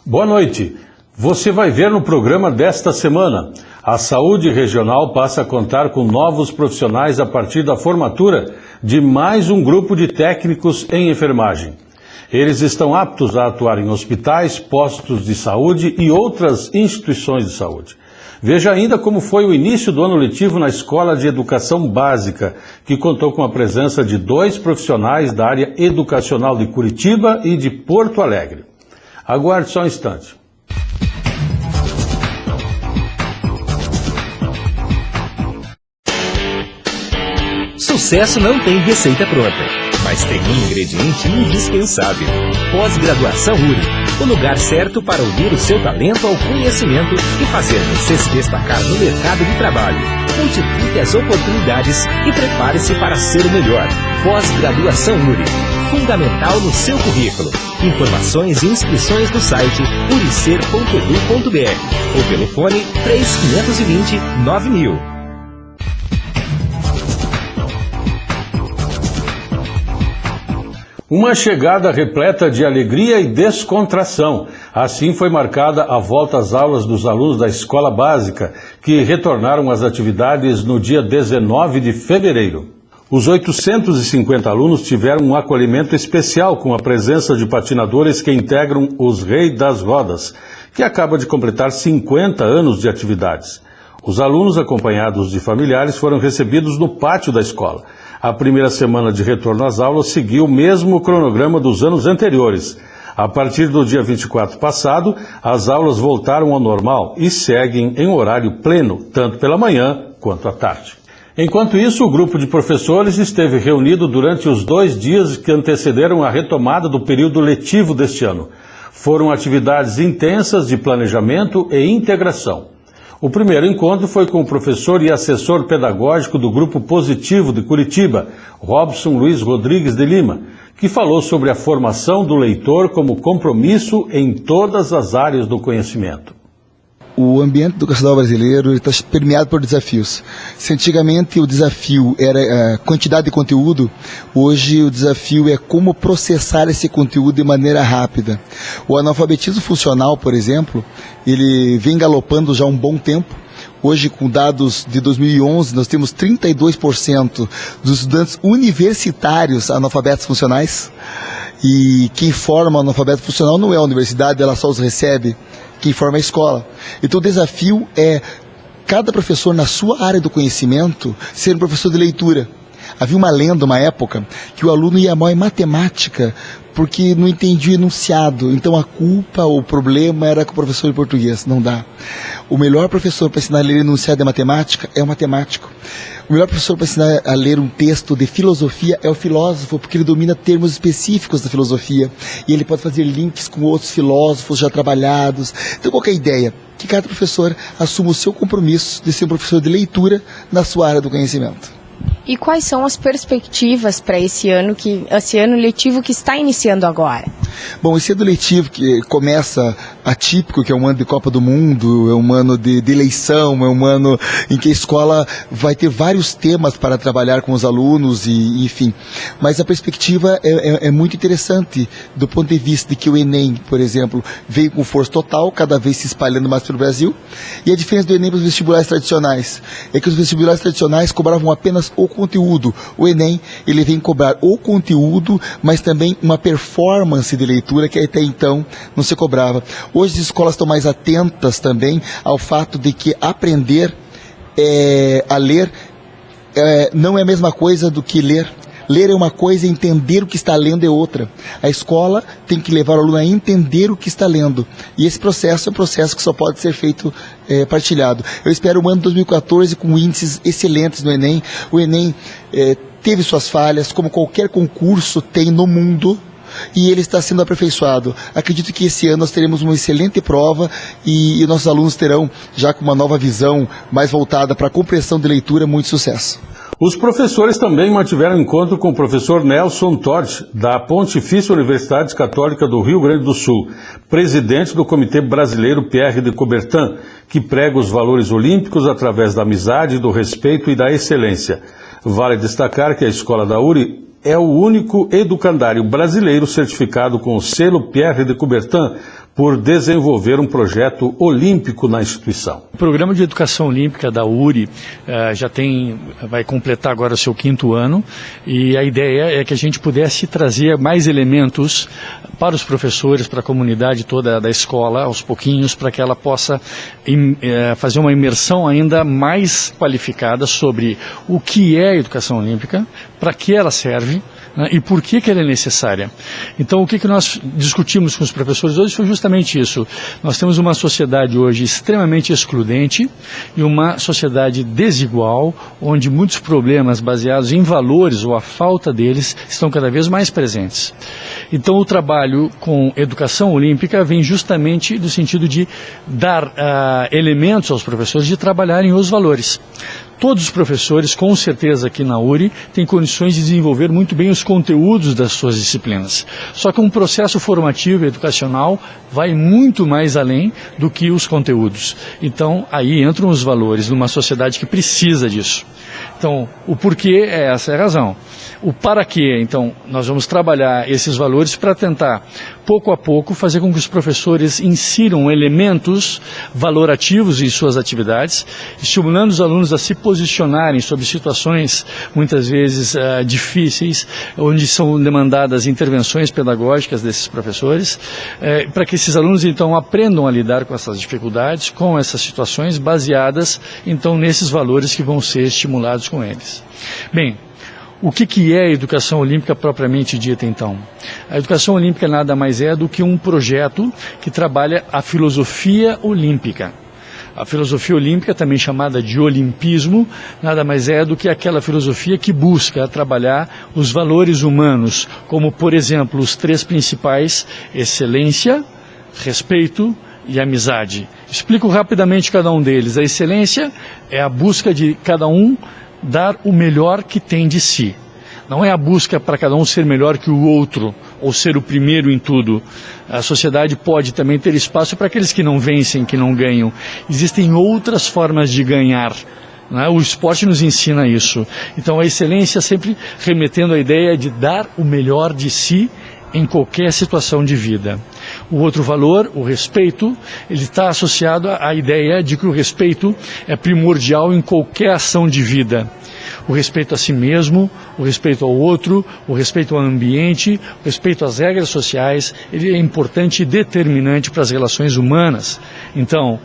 Boa noite. Você vai ver no programa desta semana. A saúde regional passa a contar com novos profissionais a partir da formatura de mais um grupo de técnicos em enfermagem. Eles estão aptos a atuar em hospitais, postos de saúde e outras instituições de saúde. Veja ainda como foi o início do ano letivo na Escola de Educação Básica, que contou com a presença de 2 profissionais da área educacional de Curitiba e de Porto Alegre. Aguarde só um instante. Sucesso não tem receita pronta, mas tem um ingrediente indispensável. Pós-graduação URI, o lugar certo para unir o seu talento ao conhecimento e fazer você se destacar no mercado de trabalho. Multiplique as oportunidades e prepare-se para ser o melhor. Pós-graduação URI, fundamental no seu currículo. Informações e inscrições no site uricer.edu.br ou pelo fone 3520 9000. Uma chegada repleta de alegria e descontração. Assim foi marcada a volta às aulas dos alunos da Escola Básica, que retornaram às atividades no dia 19 de fevereiro. Os 850 alunos tiveram um acolhimento especial com a presença de patinadores que integram os Reis das Rodas, que acaba de completar 50 anos de atividades. Os alunos, acompanhados de familiares, foram recebidos no pátio da escola. A primeira semana de retorno às aulas seguiu o mesmo cronograma dos anos anteriores. A partir do dia 24 passado, as aulas voltaram ao normal e seguem em horário pleno, tanto pela manhã quanto à tarde. Enquanto isso, o grupo de professores esteve reunido durante os 2 dias que antecederam a retomada do período letivo deste ano. Foram atividades intensas de planejamento e integração. O primeiro encontro foi com o professor e assessor pedagógico do Grupo Positivo de Curitiba, Robson Luiz Rodrigues de Lima, que falou sobre a formação do leitor como compromisso em todas as áreas do conhecimento. O ambiente educacional brasileiro está permeado por desafios. Se antigamente o desafio era a quantidade de conteúdo, hoje o desafio é como processar esse conteúdo de maneira rápida. O analfabetismo funcional, por exemplo, ele vem galopando já há um bom tempo. Hoje, com dados de 2011, nós temos 32% dos estudantes universitários analfabetos funcionais. E quem forma analfabeto funcional não é a universidade, ela só os recebe. Quem forma a escola. Então o desafio é cada professor na sua área do conhecimento ser um professor de leitura. Havia uma lenda, uma época, que o aluno ia mal em matemática porque não entendia o enunciado. Então a culpa, o problema era com o professor de português. Não dá. O melhor professor para ensinar a ler enunciado de matemática é o matemático. O melhor professor para ensinar a ler um texto de filosofia é o filósofo, porque ele domina termos específicos da filosofia. E ele pode fazer links com outros filósofos já trabalhados. Então qual que é a ideia? Que cada professor assuma o seu compromisso de ser um professor de leitura na sua área do conhecimento. E quais são as perspectivas para esse ano letivo que está iniciando agora? Bom, esse ano letivo que começa atípico, que é um ano de Copa do Mundo, é um ano de eleição, é um ano em que a escola vai ter vários temas para trabalhar com os alunos, e enfim. Mas a perspectiva é muito interessante do ponto de vista de que o Enem, por exemplo, veio com força total, cada vez se espalhando mais pelo Brasil. E a diferença do Enem para os vestibulares tradicionais é que os vestibulares tradicionais cobravam apenas o conteúdo. O Enem, ele vem cobrar o conteúdo, mas também uma performance de leitura que até então não se cobrava. Hoje as escolas estão mais atentas também ao fato de que aprender a ler não é a mesma coisa do que ler. Ler é uma coisa, entender o que está lendo é outra. A escola tem que levar o aluno a entender o que está lendo. E esse processo é um processo que só pode ser feito partilhado. Eu espero o ano de 2014 com índices excelentes no Enem. O Enem teve suas falhas, como qualquer concurso tem no mundo, e ele está sendo aperfeiçoado. Acredito que esse ano nós teremos uma excelente prova e nossos alunos terão, já com uma nova visão mais voltada para a compreensão de leitura, muito sucesso. Os professores também mantiveram encontro com o professor Nelson Todd, da Pontifícia Universidade Católica do Rio Grande do Sul, presidente do Comitê Brasileiro Pierre de Coubertin, que prega os valores olímpicos através da amizade, do respeito e da excelência. Vale destacar que a escola da URI é o único educandário brasileiro certificado com o selo Pierre de Coubertin por desenvolver um projeto olímpico na instituição. O Programa de Educação Olímpica da URI vai completar agora o seu 5º ano, e a ideia é que a gente pudesse trazer mais elementos para os professores, para a comunidade toda da escola, aos pouquinhos, para que ela possa fazer uma imersão ainda mais qualificada sobre o que é a educação olímpica, para que ela serve, né, e por que ela é necessária. Então, o que nós discutimos com os professores hoje foi justamente isso. Nós temos uma sociedade hoje extremamente excludente e uma sociedade desigual, onde muitos problemas baseados em valores ou a falta deles estão cada vez mais presentes. Então, o trabalho com educação olímpica vem justamente no sentido de dar elementos aos professores de trabalharem os valores. Todos os professores, com certeza aqui na URI, têm condições de desenvolver muito bem os conteúdos das suas disciplinas. Só que um processo formativo e educacional vai muito mais além do que os conteúdos. Então, aí entram os valores numa sociedade que precisa disso. Então, o porquê essa é a razão. O para quê, então, nós vamos trabalhar esses valores para tentar, pouco a pouco, fazer com que os professores insiram elementos valorativos em suas atividades, estimulando os alunos a se posicionarem sobre situações, muitas vezes difíceis, onde são demandadas intervenções pedagógicas desses professores, para que esses alunos, então, aprendam a lidar com essas dificuldades, com essas situações, baseadas, então, nesses valores que vão ser estimulados com eles. Bem, o que é a educação olímpica propriamente dita, então? A educação olímpica nada mais é do que um projeto que trabalha a filosofia olímpica. A filosofia olímpica, também chamada de olimpismo, nada mais é do que aquela filosofia que busca trabalhar os valores humanos, como, por exemplo, os 3 principais: excelência, respeito e amizade. Explico rapidamente cada um deles. A excelência é a busca de cada um dar o melhor que tem de si. Não é a busca para cada um ser melhor que o outro, ou ser o primeiro em tudo. A sociedade pode também ter espaço para aqueles que não vencem, que não ganham. Existem outras formas de ganhar, né? O esporte nos ensina isso. Então, a excelência sempre remetendo à ideia de dar o melhor de si em qualquer situação de vida. O outro valor, o respeito, ele está associado à ideia de que o respeito é primordial em qualquer ação de vida. O respeito a si mesmo, o respeito ao outro, o respeito ao ambiente, o respeito às regras sociais, ele é importante e determinante para as relações humanas. Então,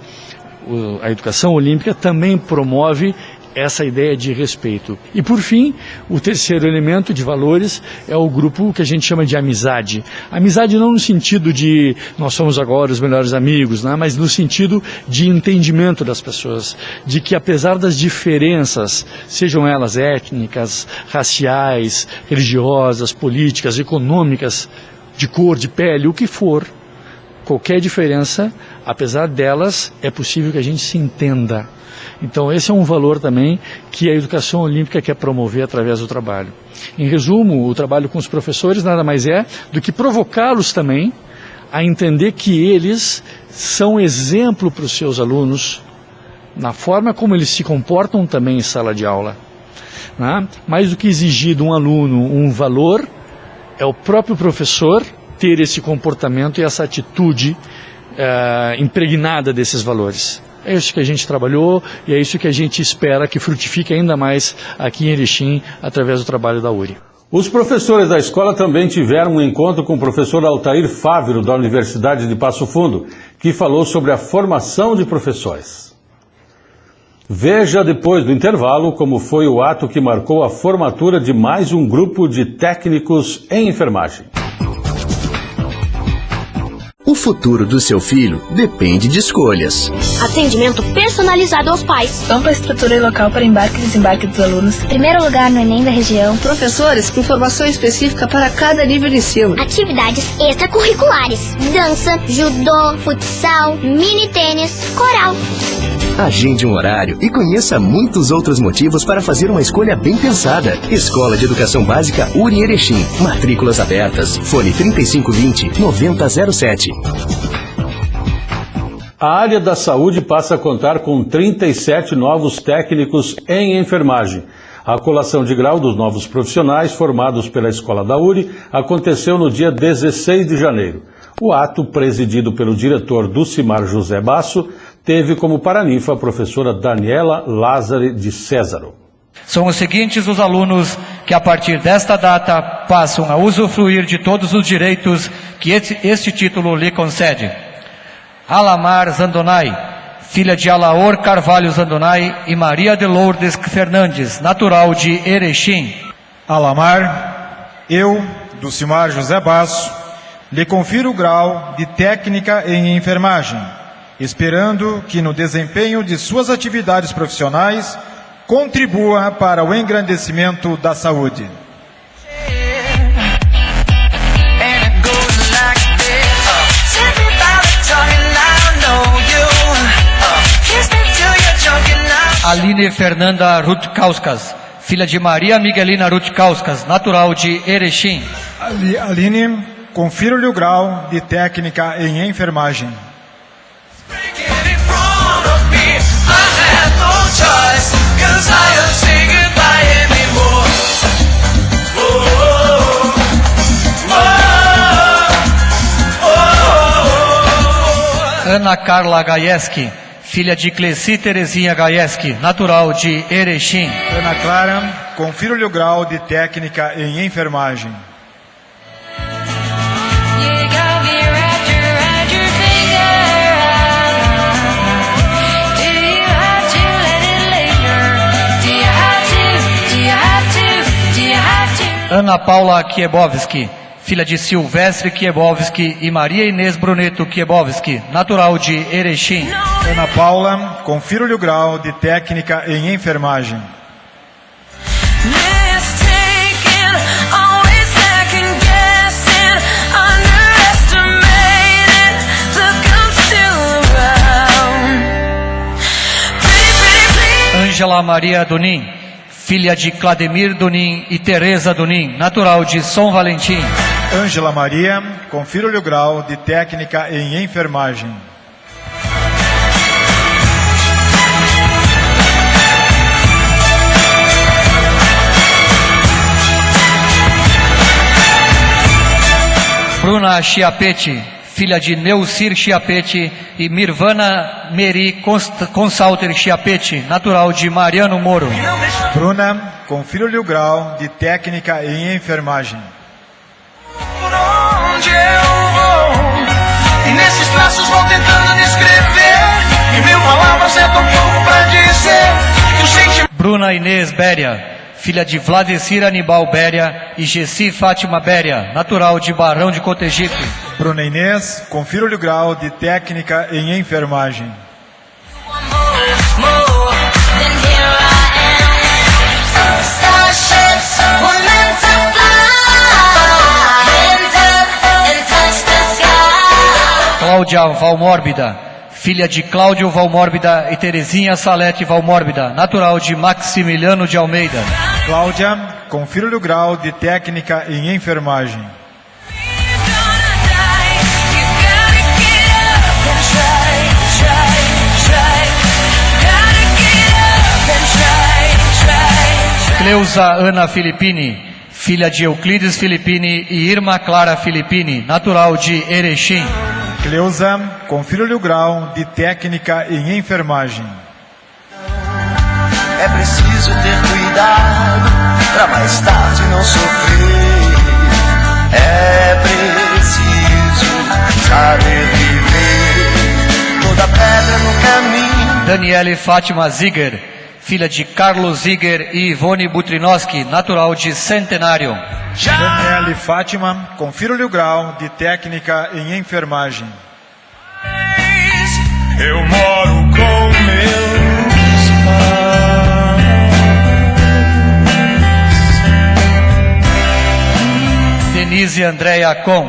a educação olímpica também promove essa ideia de respeito. E por fim, o terceiro elemento de valores é o grupo que a gente chama de amizade. Amizade não no sentido de nós somos agora os melhores amigos, né? Mas no sentido de entendimento das pessoas, de que apesar das diferenças, sejam elas étnicas, raciais, religiosas, políticas, econômicas, de cor, de pele, o que for, qualquer diferença, apesar delas, é possível que a gente se entenda. Então, esse é um valor também que a educação olímpica quer promover através do trabalho. Em resumo, o trabalho com os professores nada mais é do que provocá-los também a entender que eles são exemplo para os seus alunos na forma como eles se comportam também em sala de aula, né? Mais do que exigir de um aluno um valor, é o próprio professor ter esse comportamento e essa atitude impregnada desses valores. É isso que a gente trabalhou e é isso que a gente espera que frutifique ainda mais aqui em Erechim, através do trabalho da URI. Os professores da escola também tiveram um encontro com o professor Altair Fávero, da Universidade de Passo Fundo, que falou sobre a formação de professores. Veja depois do intervalo como foi o ato que marcou a formatura de mais um grupo de técnicos em enfermagem. O futuro do seu filho depende de escolhas. Atendimento personalizado aos pais. Ampla estrutura e local para embarque e desembarque dos alunos. Primeiro lugar no Enem da região. Professores com formação específica para cada nível de ensino. Atividades extracurriculares. Dança, judô, futsal, mini tênis, coral. Agende um horário e conheça muitos outros motivos para fazer uma escolha bem pensada. Escola de Educação Básica URI Erechim. Matrículas abertas. Fone 3520-9007. A área da saúde passa a contar com 37 novos técnicos em enfermagem. A colação de grau dos novos profissionais formados pela Escola da URI aconteceu no dia 16 de janeiro. O ato, presidido pelo diretor Dulcimar José Basso, teve como paraninfa a professora Daniela Lázari de Césaro. São os seguintes os alunos que a partir desta data passam a usufruir de todos os direitos que este título lhe concede. Alamar Zandonai, filha de Alaor Carvalho Zandonai e Maria de Lourdes Fernandes, natural de Erechim. Alamar, eu, Dulcimar José Basso, lhe confiro o grau de técnica em enfermagem, esperando que no desempenho de suas atividades profissionais contribua para o engrandecimento da saúde. Aline Fernanda Rutkauskas, filha de Maria Miguelina Rutkauskas, natural de Erechim. Aline, confiro-lhe o grau de técnica em enfermagem. Ana Carla Gaieski, filha de Cleci Terezinha Gaieski, natural de Erechim. Ana Clara, confiro-lhe o grau de técnica em enfermagem. Ana Paula Kiebowski, filha de Silvestre Kiebowski e Maria Inês Bruneto Kiebowski, natural de Erechim. Ana Paula, confiro-lhe o grau de técnica em enfermagem. Ângela Maria Dunin, filha de Clademir Dunin e Teresa Dunin, natural de São Valentim. Ângela Maria, confiro-lhe o grau de técnica em enfermagem. Bruna Chiapete, filha de Neucir Chiapete e Mirvana Meri Consalter Chiapete, natural de Mariano Moro. Bruna, confiro-lhe o grau de técnica em enfermagem. Por onde eu vou, e nesses traços vou tentando descrever, e mil palavras é tão pouco pra dizer, que o sentimento... Bruna Inês Béria, filha de Vladecir Anibal Béria e Gessi Fátima Béria, natural de Barão de Cotegipe. Bruna Inês, confiro-lhe o grau de técnica em enfermagem. Cláudia Valmórbida, filha de Cláudio Valmórbida e Terezinha Salete Valmórbida, natural de Maximiliano de Almeida. Cláudia, confiro-lhe o grau de técnica em enfermagem. Cleusa Ana Filippini, filha de Euclides Filippini e Irma Clara Filippini, natural de Erechim. Cleusa, confiro-lhe o grau de técnica em enfermagem. É preciso ter cuidado pra mais tarde não sofrer. É preciso saber viver toda pedra no caminho. Daniele Fátima Ziger, filha de Carlos Ziger e Ivone Butrinoski, natural de Centenário. Daniele Fátima, confiro-lhe o grau de técnica em enfermagem. Eu moro com meus pais. Denise Andréa Com,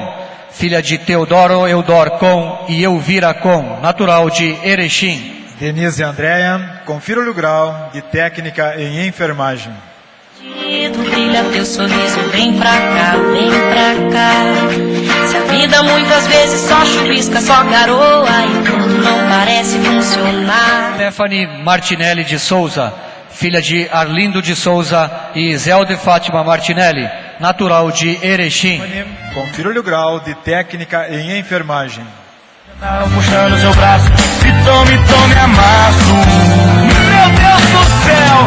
filha de Teodoro Eudor Com e Elvira Com, natural de Erechim. Denise Andréa, confiro-lhe o grau de técnica em enfermagem. Brilha teu sorriso, vem pra cá, vem pra cá. Se a vida muitas vezes só chuvisca, só garoa e tudo não parece funcionar. Stephanie Martinelli de Souza, filha de Arlindo de Souza e Zéu de Fátima Martinelli, natural de Erechim. Confira-lhe o grau de técnica em enfermagem. Puxando seu braço e tome amasso. Meu Deus do céu!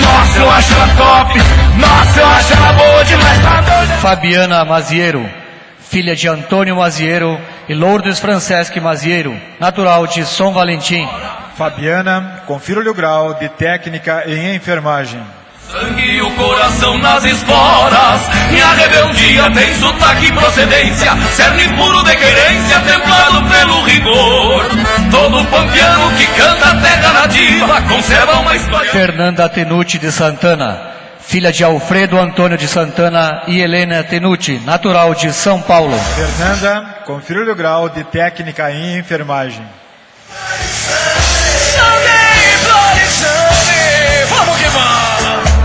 Nossa, eu acho ela top! Nossa, eu acho ela boa demais! Fabiana Maziero, filha de Antônio Maziero e Lourdes Franceschi Maziero, natural de São Valentim. Fabiana, confira-lhe o grau de técnica em enfermagem. Sangue e o coração nas esporas. Minha rebeldia tem sotaque e procedência. Cerne puro de querência, templado pelo rigor. Todo pampiano que canta a terra nativa conserva uma história. Fernanda Tenuti de Santana, filha de Alfredo Antônio de Santana e Helena Tenuti, natural de São Paulo. Fernanda, confira-lhe o grau de técnica em enfermagem. Vamos que vamos!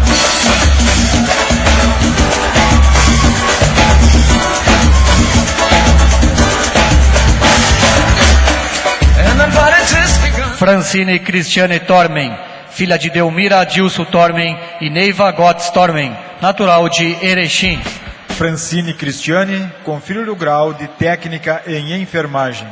Francine Cristiane Tormen, filha de Delmira Adilson Tormen e Neiva Gotts Tormen, natural de Erechim. Francine Cristiane, confira-lhe o grau de técnica em enfermagem.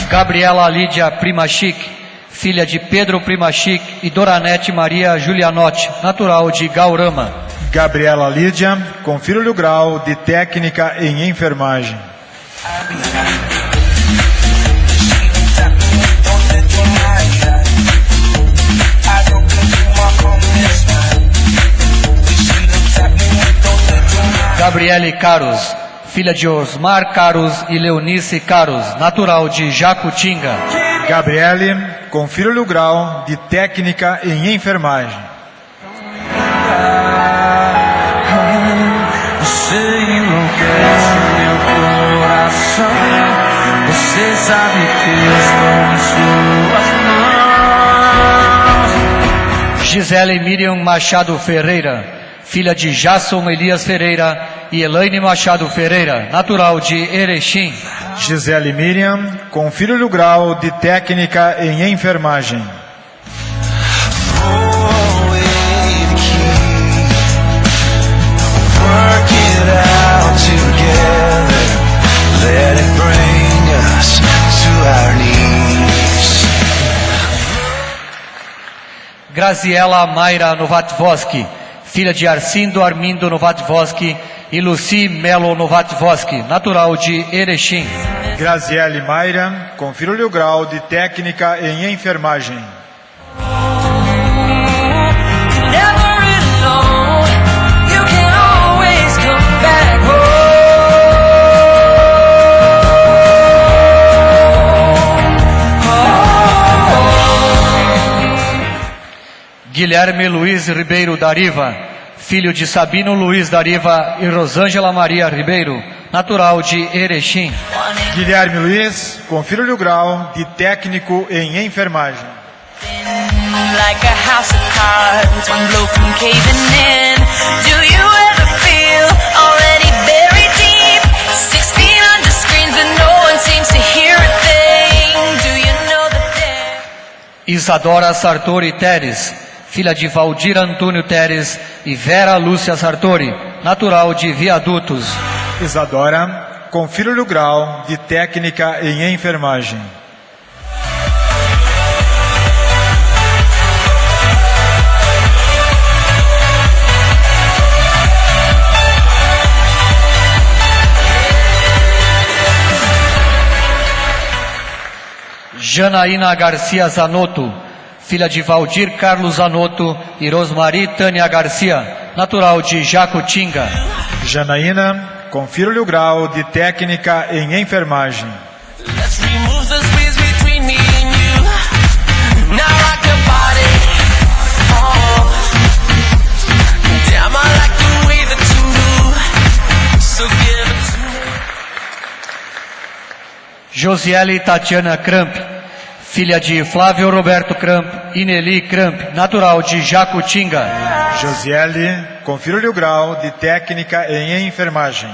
Gabriela Lídia Primachic, filha de Pedro Primachic e Doranete Maria Julianotti, natural de Gaurama. Gabriela Lídia, confira-lhe o grau de técnica em enfermagem. Gabriele Caros, filha de Osmar Caros e Leonice Caros, natural de Jacutinga. Gabriele, confira-lhe o grau de técnica em enfermagem. Você enlouquece meu coração. Você sabe que eu estou em suas mãos. Gisele Miriam Machado Ferreira, filha de Jasson Elias Ferreira e Elaine Machado Ferreira, natural de Erechim. Gisele Miriam, confira-lhe o grau de técnica em enfermagem. Graziela Mayra Novatvoski, filha de Arcindo Armindo Novatvoski e Luci Melo Novatvoski, natural de Erechim. Graziele Mayra, confira-lhe o grau de técnica em enfermagem. Guilherme Luiz Ribeiro Dariva, filho de Sabino Luiz Dariva e Rosângela Maria Ribeiro, natural de Erechim. Guilherme Luiz, confira-lhe o grau de técnico em enfermagem. Like a house of cards, one blow from caving in. Do you ever feel already buried deep? 1600 screens and no one seems to hear a thing. Do you know the dead? Isadora Sartori Teres, filha de Valdir Antônio Teres e Vera Lúcia Sartori, natural de Viadutos. Isadora, confira-lhe o grau de técnica em enfermagem. Janaína Garcia Zanotto, filha de Valdir Carlos Zanotto e Rosmari Tânia Garcia, natural de Jacutinga. Janaína, confira-lhe o grau de técnica em enfermagem. Let's remove the space between me and you. Now rock your body. Oh. Damn, I like the way that you move. So give it to me. Josiele Tatiana Kramp, filha de Flávio Roberto Kramp e Nelly Kramp, natural de Jacutinga. Josiele, confira-lhe o grau de técnica em enfermagem.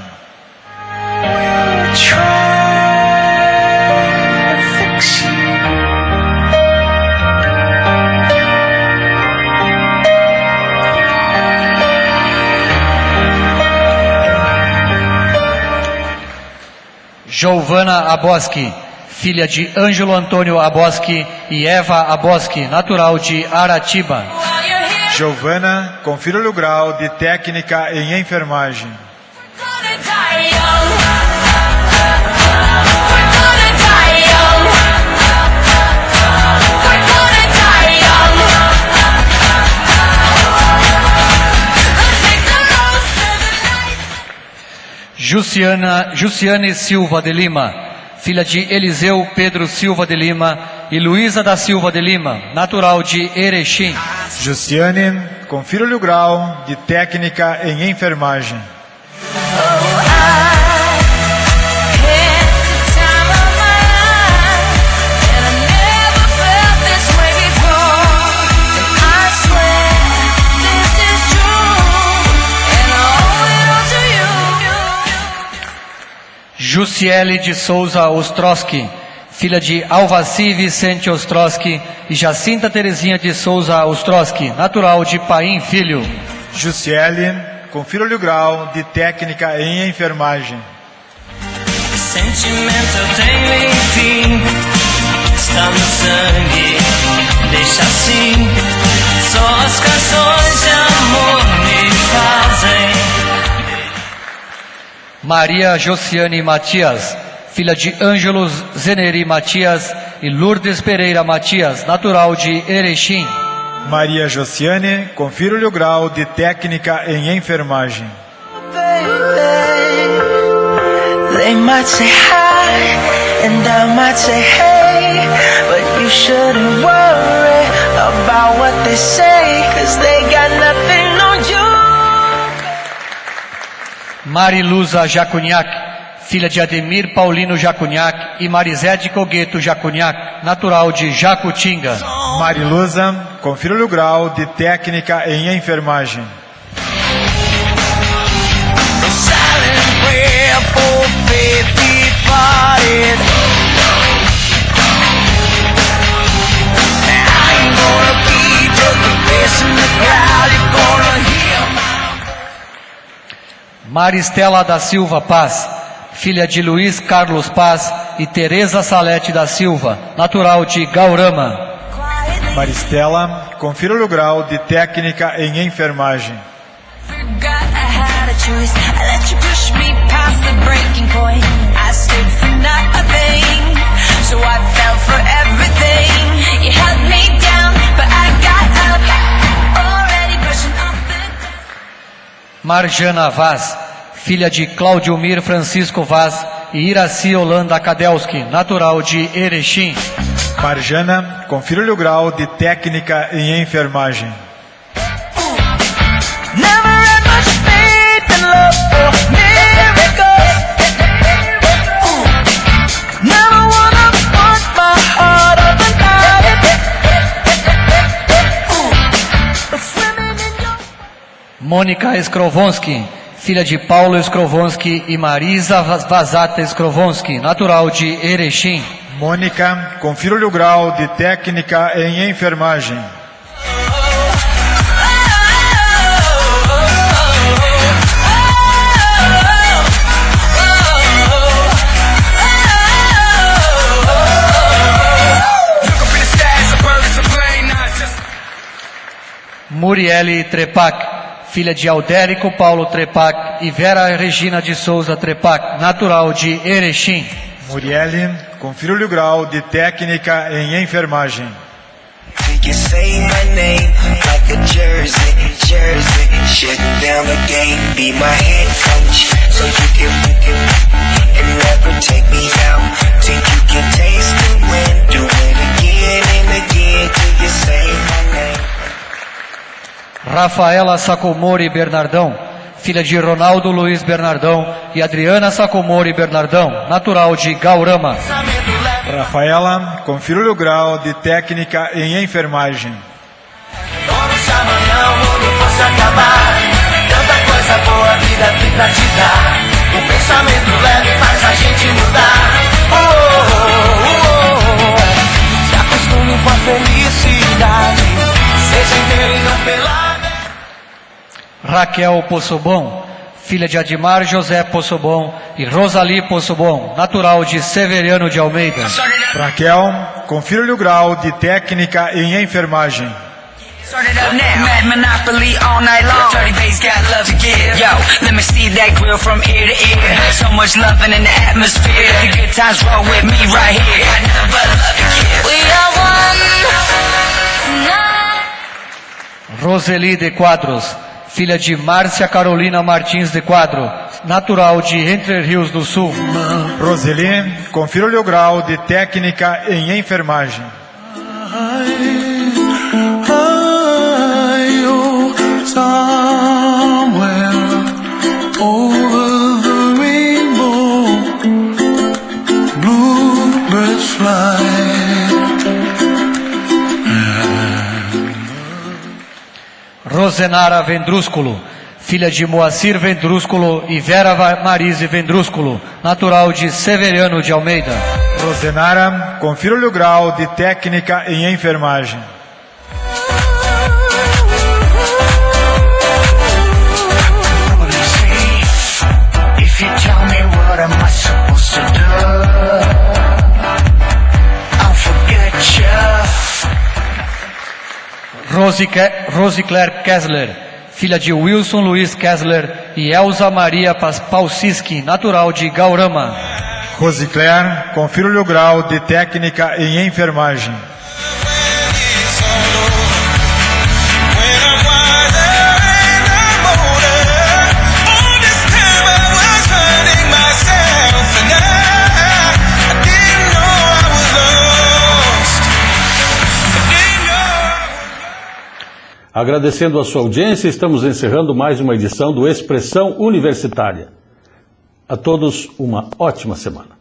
Giovana Aboski, filha de Ângelo Antônio Aboski e Eva Aboski, natural de Aratiba. Giovana, confira o grau de técnica em enfermagem. Jussiane Silva de Lima, filha de Eliseu Pedro Silva de Lima e Luísa da Silva de Lima, natural de Erechim. Jussiane, confira o grau de técnica em enfermagem. Jussiele de Souza Ostrowski, filha de Alvaci Vicente Ostrowski e Jacinta Terezinha de Souza Ostrowski, natural de Paim Filho. Jussiele, confira o grau de técnica em enfermagem. Sentimento tem fim, está no sangue, deixa assim. Só as canções de amor me fazem. Maria Josiane Matias, filha de Ângelo Zeneri Matias e Lourdes Pereira Matias, natural de Erechim. Maria Josiane, confira o grau de técnica em enfermagem. They might say hi and I might say hey, but you shouldn't worry about what they say, 'cause they got nothing on you. Mariluza Jacunhac, filha de Ademir Paulino Jacunhac e Marisete Cogueto Jacunhac, natural de Jacutinga. Mariluza, confira o grau de técnica em enfermagem. Maristela da Silva Paz, filha de Luiz Carlos Paz e Tereza Salete da Silva, natural de Gaurama. Maristela, confira o grau de técnica em enfermagem. Marjana Vaz, filha de Claudio Mir Francisco Vaz e Iraci Holanda Kadelski, natural de Erechim. Marjana, confira o grau de técnica em enfermagem. Mônica Skrovonsky, filha de Paulo Skrovonsky e Marisa Vazata Skrovonsky, natural de Erechim. Mônica, confira o grau de técnica em enfermagem. Muriele Trepac, filha de Aldérico Paulo Trepac e Vera Regina de Souza Trepac, natural de Erechim. Muriele, confira o grau de técnica em enfermagem. Rafaela Sacomori Bernardão, filha de Ronaldo Luiz Bernardão e Adriana Sacomori Bernardão, natural de Gaurama. Rafaela, confira o grau de técnica em enfermagem. Como se amanhã o mundo fosse acabar, tanta coisa boa a vida tem pra te dar. O pensamento leve faz a gente mudar. Se acostume com a felicidade, seja inteiro e não pela... Raquel Possobon, filha de Admar José Possobon e Rosali Possobon, natural de Severiano de Almeida. Raquel, confira-lhe o grau de técnica em enfermagem. Mad Monopoly all night long. Dirty bass got love to give. Yo, let me see that grill from ear to ear. So much loving in the atmosphere. The good times roll with me right here. Got nothing but love to give. We are one tonight. Roseli de Quadros, filha de Márcia Carolina Martins de Quadro, natural de Entre Rios do Sul. Roseli, confira-lhe o grau de técnica em enfermagem. Rosenara Vendrúsculo, filha de Moacir Vendrúsculo e Vera Marise Vendrúsculo, natural de Severiano de Almeida. Rosenara, confira-lhe o grau de técnica em enfermagem. If you tell me what am I supposed to do, I'll forget you. Rosicler Kessler, filha de Wilson Luiz Kessler e Elza Maria Pausiski, natural de Gaurama. Rosicler, confira-lhe o grau de técnica em enfermagem. Agradecendo a sua audiência, estamos encerrando mais uma edição do Expressão Universitária. A todos, uma ótima semana.